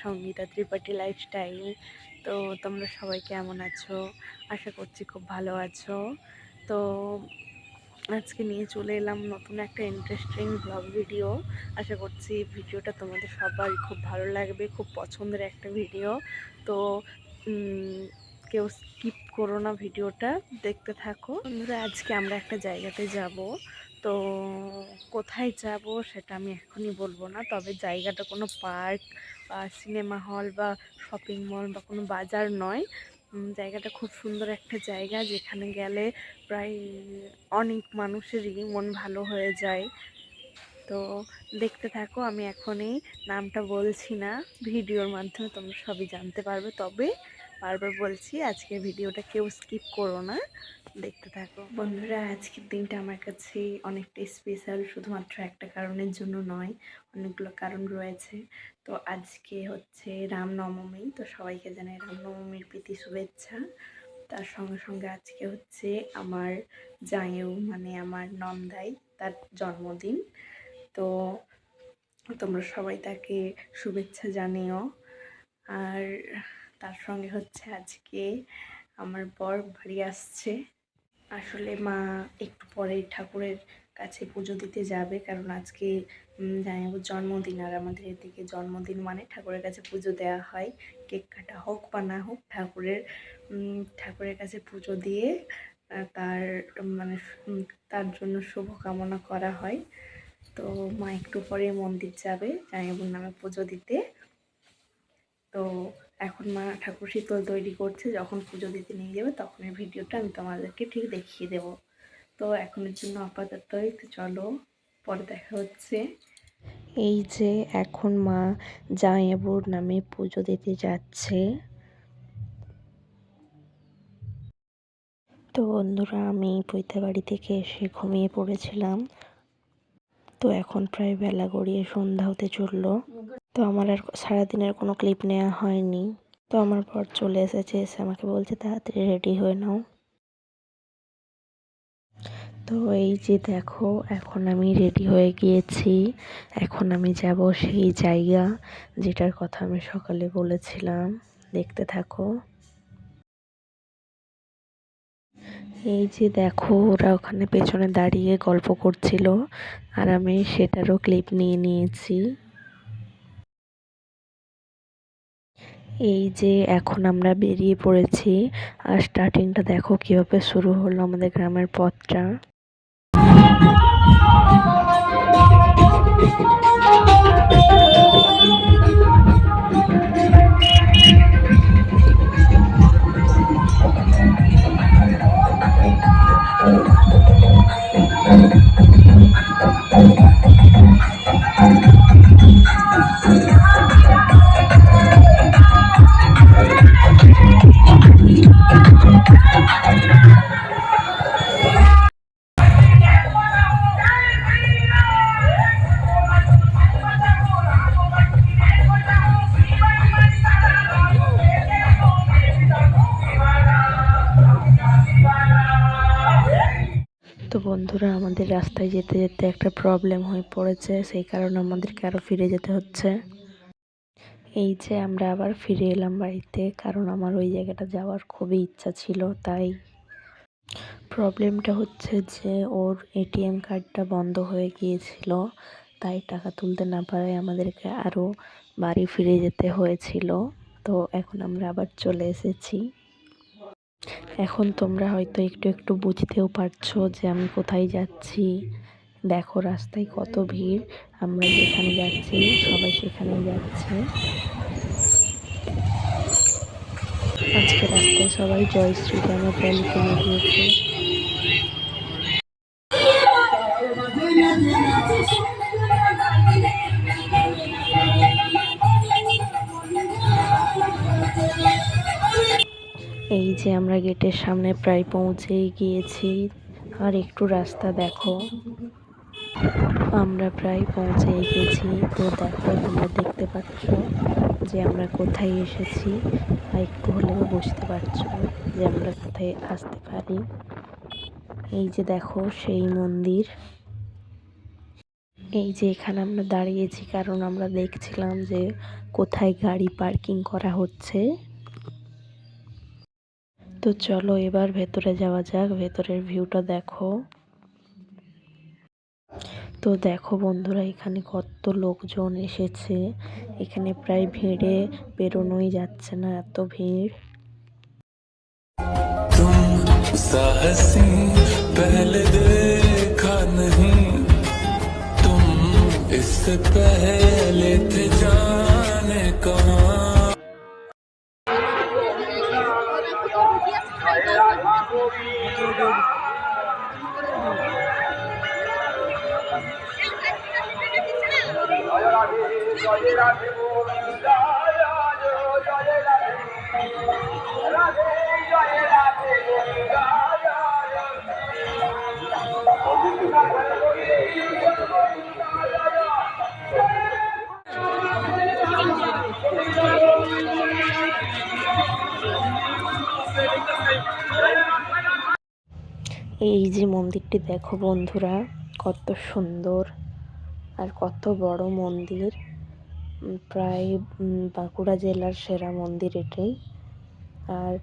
Sangeeta Tripathi lifestyle. তো তোমরা সবাই কেমন আছো? আশা করছি খুব ভালো আছো। তো আজকে নিয়ে চলে এলাম নতুন একটা ইন্টারেস্টিং ব্লগ ভিডিও। আশা করছি ভিডিওটা তোমাদের সবাই খুব ভালো লাগবে, খুব পছন্দের একটা ভিডিও। তো কেউ স্কিপ করো না, ভিডিওটা দেখতে থাকো। বন্ধুরা, আজকে আমরা একটা জায়গাতে যাব। তো কোথায় যাব সেটা আমি এখনই বলবো না, তবে জায়গাটা কোনো পার্ক বা সিনেমা হল বা শপিং মল বা কোনো বাজার নয়। জায়গাটা খুব সুন্দর একটা জায়গা, যেখানে গেলে প্রায় অনেক মানুষেরই মন ভালো হয়ে যায়। তো দেখতে থাকো, আমি এখনই নামটা বলছি না, ভিডিওর মাধ্যমে তোমরা সবই জানতে পারবে। তবে বারবার বলছি, আজকের ভিডিওটা কেউ স্কিপ করো না, দেখতে থাকো। বন্ধুরা, আজকের দিনটা আমার কাছে অনেকটা স্পেশাল, শুধুমাত্র একটা কারণের জন্য নয়, অনেকগুলো কারণ রয়েছে। তো আজকে হচ্ছে রামনবমী, তো সবাইকে জানাই রামনবমীর প্রীতি শুভেচ্ছা। তার সঙ্গে সঙ্গে আজকে হচ্ছে আমার জায়েও মানে আমার নন্দাই, তার জন্মদিন। তো তোমরা সবাই তাকে শুভেচ্ছা জানিও। আর তার সঙ্গে হচ্ছে আজকে আমার বর বাড়ি আসছে। আসলে মা একটু পরেই ঠাকুরের কাছে পুজো দিতে যাবে, কারণ আজকে জামাইবাবুর জন্মদিন, আর আমাদের এদিকে জন্মদিন মানে ঠাকুরের কাছে পুজো দেওয়া হয়। কেক কাটা হোক বা না হোক, ঠাকুরের কাছে পুজো দিয়ে তার মানে তার জন্য শুভকামনা করা হয়। তো মা একটু পরে মন্দির যাবে জামাইবাবুর নামে পুজো দিতে। তো এখন মা ঠাকুর শীতল তৈরি করছে, যখন পুজো দিতে নিয়ে যাবে তখন এই ভিডিওটা আমি তোমাদেরকে ঠিক দেখিয়ে দেব। তো এখনের জন্য আপাতত একটু চলো, পরে দেখা হচ্ছে। এই যে এখন মা জামাইবাবুর নামে পুজো দিতে যাচ্ছে। তো বন্ধুরা, আমি পৈতা বাড়ি থেকে এসে ঘুমিয়ে পড়েছিলাম। তো এখন প্রায় বেলা গড়িয়ে সন্ধ্যা হতে চললো। তো আমার আর সারাদিনের কোনো ক্লিপ নেওয়া হয়নি। তো আমার পর চলে এসেছে, এসে আমাকে বলছে তাড়াতাড়ি রেডি হয়ে নাও। তো এই যে দেখো, এখন আমি রেডি হয়ে গিয়েছি। এখন আমি যাব সেই জায়গা যেটার কথা আমি সকালে বলেছিলাম, দেখতে থাকো। এই যে দেখো, ওরা ওখানে পেছনে দাঁড়িয়ে গল্প করছিল, আর আমি সেটারও ক্লিপ নিয়ে নিয়েছি। এই যে এখন আমরা বেরিয়ে পড়েছি, আর স্টার্টিংটা দেখো কিভাবে শুরু হলো আমাদের গ্রামের পথটা। তো বন্ধুরা, আমাদের রাস্তায় যেতে যেতে একটা প্রবলেম হয়ে পড়েছে, সেই কারণে আমাদেরকে আরও ফিরে যেতে হচ্ছে। এই যে আমরা আবার ফিরে এলাম বাড়িতে, কারণ আমার ওই জায়গাটা যাওয়ার খুবই ইচ্ছা ছিল। তাই প্রবলেমটা হচ্ছে যে ওর এটিএম কার্ডটা বন্ধ হয়ে গিয়েছিল, তাই টাকা তুলতে না পারায় আমাদেরকে আরও বাড়ি ফিরে যেতে হয়েছিল। তো এখন আমরা আবার চলে এসেছি। এখন তোমরা হয়তো একটু একটু বুঝতেও পারছো যে আমি কোথায় যাচ্ছি। দেখো রাস্তায় কত ভিড়, আমরা যেখানে যাচ্ছি সবাই সেখানেই যাচ্ছে। আজকে রাস্তায় সবাই জয় শ্রীরামের র্যালিতে বেরিয়েছে। এই যে আমরা গেটের সামনে প্রায় পৌঁছেই গিয়েছি, আর একটু রাস্তা দেখো, আমরা প্রায় পৌঁছে গেছি। তো দেখো, তোমরা দেখতে পাচ্ছ যে আমরা কোথায় এসেছি, আর একটু হলেও বুঝতে পারছো যে আমরা কোথায় আসতে পারি। এই যে দেখো সেই মন্দির। এই যে এখানে আমরা দাঁড়িয়েছি কারণ আমরা দেখছিলাম যে কোথায় গাড়ি পার্কিং করা হচ্ছে। তো চলো এবার ভেতরে যাওয়া যাক, ভেতরের ভিউটা দেখো। তো দেখো বন্ধুরা, এখানে কত লোকজন এসেছে, এখানে প্রায় ভিড়ে বেরোনোই যাচ্ছে না, এত ভিড়। पहले देखा नहीं तुम इससे पहले थे जाने कहाँ। এই যে মন্দিরটি দেখো বন্ধুরা, কত সুন্দর আর কত বড় মন্দির। প্রায় বাঁকুড়া জেলার সেরা মন্দির এটাই। আর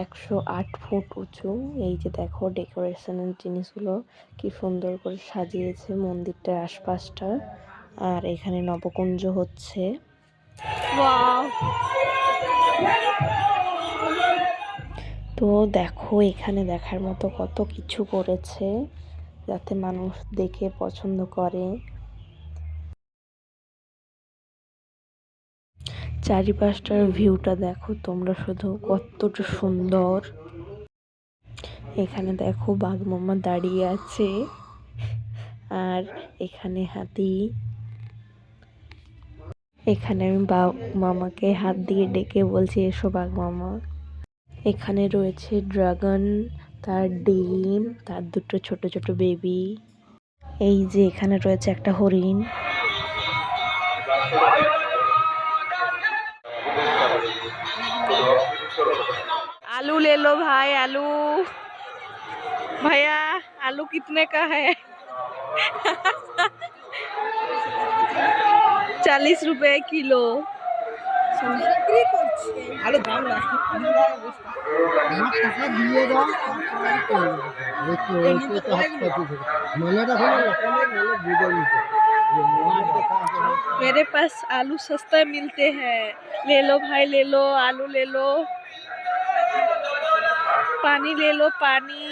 108 ফুট উঁচু। এই যে দেখো ডেকোরেশনের জিনিসগুলো কি সুন্দর করে সাজিয়েছে মন্দিরটার আশপাশটা। আর এখানে নবকুঞ্জ হচ্ছে। তো দেখো এখানে দেখার মতো কত কিছু করেছে যাতে মানুষ দেখে পছন্দ করে। চারিপাশটার ভিউটা দেখো তোমরা শুধু, কতটা সুন্দর। এখানে দেখো বাঘ মামা দাঁড়িয়ে আছে, আর এখানে হাতি। এখানে আমি বাঘ মামাকে হাত দিয়ে ডেকে বলছি এসো বাঘ মামা। এখানে রয়েছে ড্রাগন, তার ডিম, তার দুটো ছোট ছোট বেবি। এই যে এখানে রয়েছে একটা হরিণ। आलू ले लो भाई, आलू भैया, आलू कितने का है? 40 रुपए किलो। मेरे पास आलू सस्ता मिलते हैं, ले लो भाई, ले लो आलू, ले लो पानी, ले लो पानी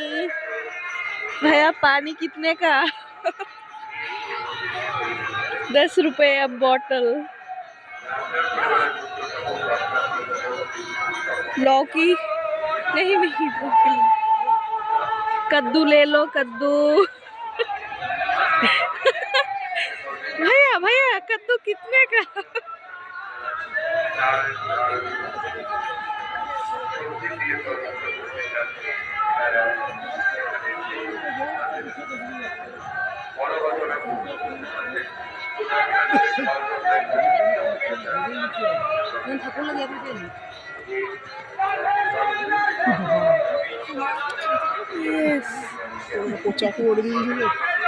भैया, पानी कितने का? 10 रुपए अब बॉटल। लौकी नहीं, नहीं लौकी। कद्दू ले लो, कद्दू भैया भैया कद्दू कितने का?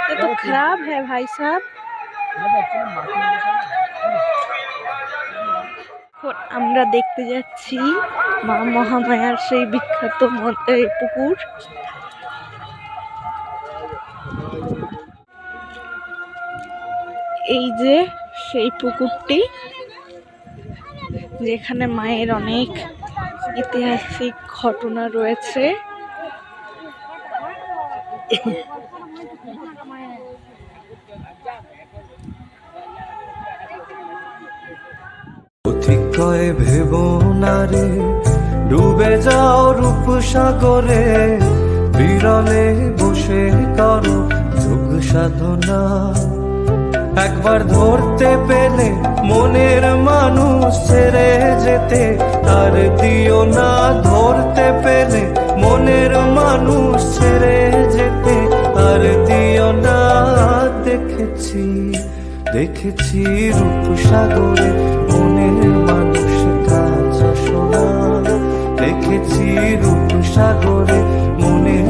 ये तो खराब है भाई साहब। আমরা দেখতে যাচ্ছি মা মহামায়ার সেই বিখ্যাত পুকুর। এই যে সেই পুকুরটি, যেখানে মায়ের অনেক ঐতিহাসিক ঘটনা রয়েছে। অতিকয় ভেব নারে ডুবে যাও রূপ সাগরে, বিরলে বসে করো যোগ সাধনা। একবার ধরতে পেলে মনের মানুষ ছেড়ে যেতে আর দিও না, ধরতে পেলে মনের মানুষ ছেড়ে যেতে আর দিও না। দেখেছি দেখেছি রূপ সাগরে মনের মানুষ কাজ শোনা, দেখেছি রূপ সাগরে মনের।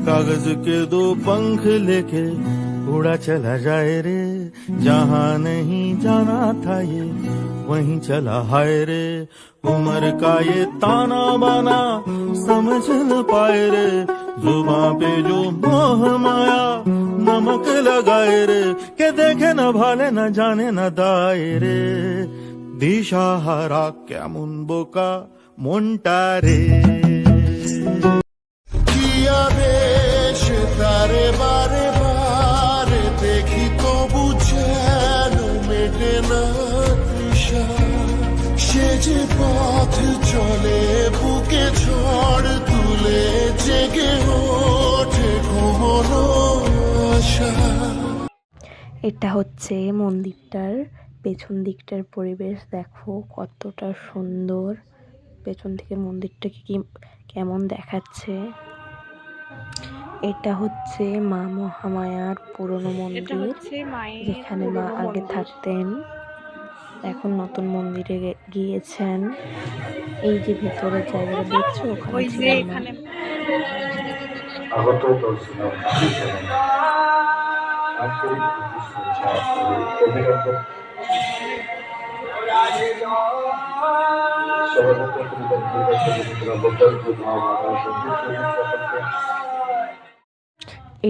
कागज परवाज के दो पंख लेके उड़ा चला जाए रे, जहाँ नहीं जाना था ये वहीं चला हाय रे। उम्र का ये ताना बाना समझ न पाए रे, जुबां पे जो मोह माया नमक लगाए रे, के देखे न भाले न जाने न दाए रे। দিশাহারা কেমন বোকা মনটা রে। কিয়া বেশ তারে বারে বারে দেখি তবু যেন মেটে না তৃষা, সে যে পথ চলে বুকে ঝড় তুলে জেগে ওঠে ঘুমনো আশা। এটা হচ্ছে মন্দিরটার পেছন দিকটার পরিবেশ, দেখো কতটা সুন্দর। পেছন থেকে মন্দিরটাকে কি কেমন দেখাচ্ছে। এটা হচ্ছে মা মহামায়ার পুরনো মন্দির, যেখানে মা আগে থাকতেন, এখন নতুন মন্দিরে গিয়েছেন। এই যে ভেতরের জায়গাটা দেখছো, ওখানে ছিলেন মা। আগত করছিলাম আন্তরিক অভিনন্দন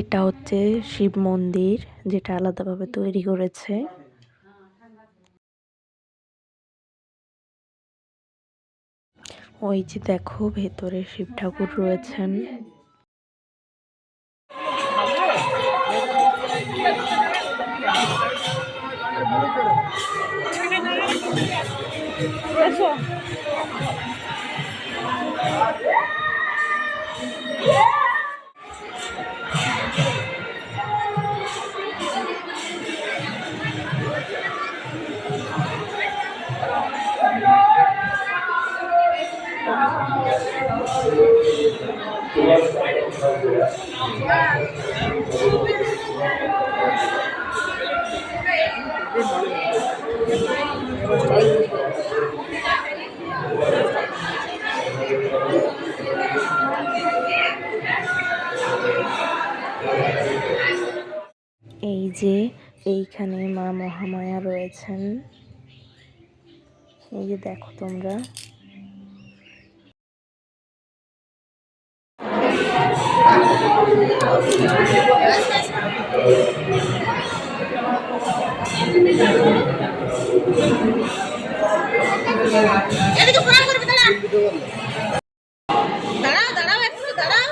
এটা হচ্ছে শিব মন্দির, যেটা আলাদাভাবে তৈরি করেছে। ওই যে দেখো ভেতরে শিব ঠাকুর রয়েছেন। এই যে এইখানে মা মহামায়া রয়েছেন, এই যে দেখো তোমরা। দাঁড়াও দাঁড়াও একটু দাঁড়াও।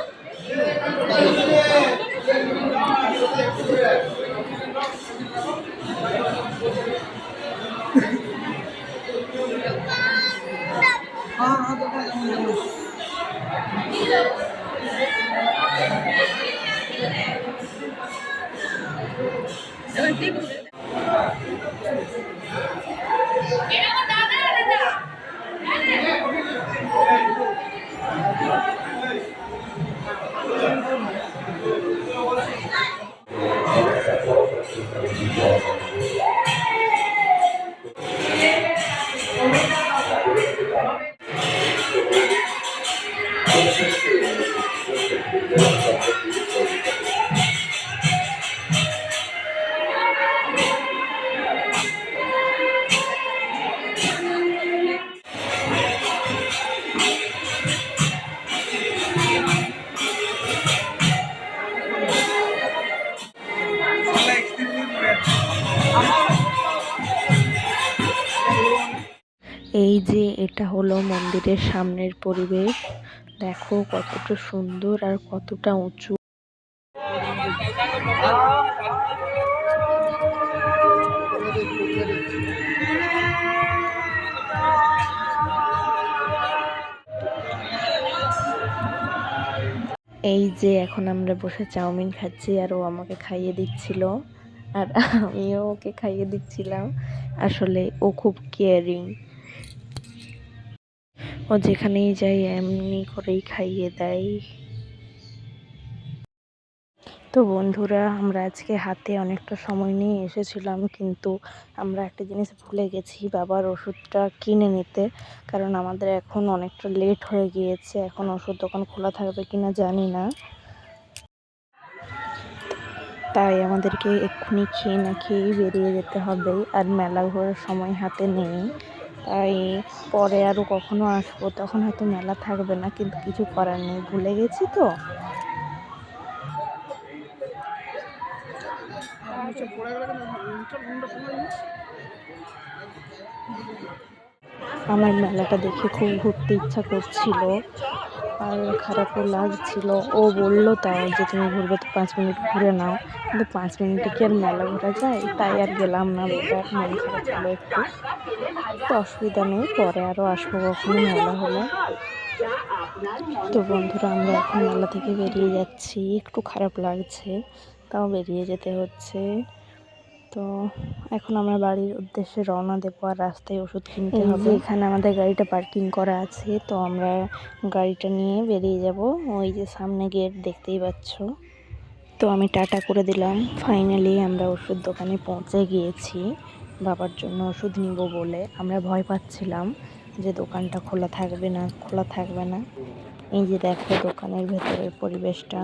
এই যে এটা হলো মন্দিরের সামনের পরিবেশ, দেখো কতটা সুন্দর আর কতটা উঁচু। এই যে এখন আমরা বসে চাউমিন খাচ্ছি, আর ও আমাকে খাইয়ে দিচ্ছিল, আর আমিও ওকে খাইয়ে দিচ্ছিলাম। আসলে ও খুব কেয়ারিং, ও যেখানেই যাই এমনি করেই খাইয়ে দেয়। তো বন্ধুরা, আমরা আজকে হাতে অনেকটা সময় নিয়ে এসেছিলাম, কিন্তু আমরা একটা জিনিস ভুলে গেছি, বাবার ওষুধটা কিনে নিতে। কারণ আমাদের এখন অনেকটা লেট হয়ে গিয়েছে, এখন ওষুধ দোকান খোলা থাকবে কিনা জানি না। তাই আমাদেরকে এক্ষুনি খেয়ে না খেয়েই বেরিয়ে যেতে হবে, আর মেলা ঘোরার সময় হাতে নেই। তাই পরে আরও কখনো আসবো, তখন হয়তো মেলা থাকবে না, কিন্তু কিছু করার নেই, ভুলে গেছি তো। আমার মেলাটা দেখে খুব ঘুরতে ইচ্ছা করছিল, আর খারাপও লাগছিল। ও বললো তাও যে তুমি ঘুরবে তো 5 মিনিট ঘুরে নাও, কিন্তু 5 মিনিটে কি আর মেলা ঘোরা যায়? তাই আর গেলাম না, বেকার মন খারাপ হলো একটু। তো অসুবিধা নেই, পরে আরও আসবো কখনো মেলা হলে। তো বন্ধুরা, আমরা এখন মেলা থেকে বেরিয়ে যাচ্ছি, একটু খারাপ লাগছে, তাও বেরিয়ে যেতে হচ্ছে। তো এখন আমরা বাড়ির উদ্দেশ্যে রওনা দেবো, আর রাস্তায় ওষুধ কিনতে হবে। এখানে আমাদের গাড়িটা পার্কিং করা আছে, তো আমরা গাড়িটা নিয়ে বেরিয়ে যাব। ওই যে সামনে গেট দেখতেই পাচ্ছ। তো আমি টাটা করে দিলাম। ফাইনালি আমরা ওষুধ দোকানে পৌঁছে গিয়েছি বাবার জন্য ওষুধ নিব বলে। আমরা ভয় পাচ্ছিলাম যে দোকানটা খোলা থাকবে না খোলা থাকবে না। এই যে দেখো দোকানের ভেতরের পরিবেশটা।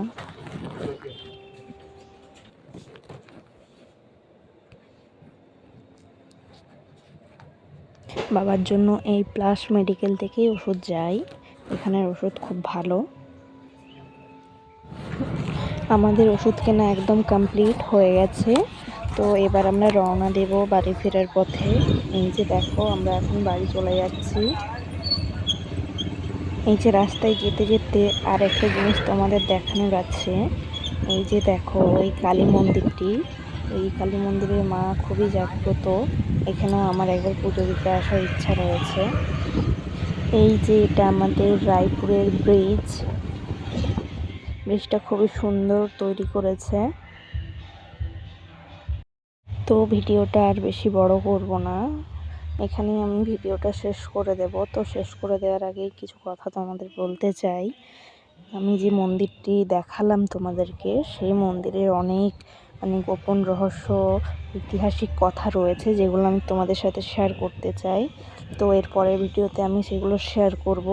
বাবার জন্য এই প্লাস মেডিকেল থেকেই ওষুধ যায়, এখানের ওষুধ খুব ভালো। আমাদের ওষুধ কেনা একদম কমপ্লিট হয়ে গেছে। তো এবার আমরা রওনা দেব বাড়ি ফেরার পথে। এই যে দেখো আমরা এখন বাড়ি চলে যাচ্ছি। এই যে রাস্তায় যেতে যেতে আর একটা জিনিস তোমাদের দেখানোর আছে। এই যে দেখো এই কালী মন্দিরটি, এই কালী মন্দিরের মা খুবই জাগ্রত। এখানেও আমার একবার পুজো দিতে আসার ইচ্ছা রয়েছে। এই যে এটা আমাদের রায়পুরের ব্রিজ। ব্রিজটা খুবই সুন্দর তৈরি করেছে। তো ভিডিওটা আর বেশি বড় করব না, এখানেই আমি ভিডিওটা শেষ করে দেব। তো শেষ করে দেওয়ার আগেই কিছু কথা তোমাদের বলতে চাই। আমি যে মন্দিরটি দেখালাম তোমাদেরকে, সেই মন্দিরের অনেক গোপন রহস্য, ঐতিহাসিক কথা রয়েছে, যেগুলো আমি তোমাদের সাথে শেয়ার করতে চাই। তো এর পরের ভিডিওতে আমি সেগুলো শেয়ার করব।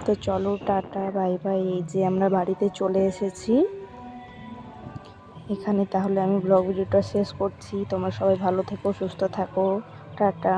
তো চলো টাটা বাই বাই। এই যে আমরা বাড়িতে চলে এসেছি। এখানে তাহলে আমি ব্লগ ভিডিওটা শেষ করছি। তোমরা সবাই ভালো থেকো, সুস্থ থাকো, টাটা।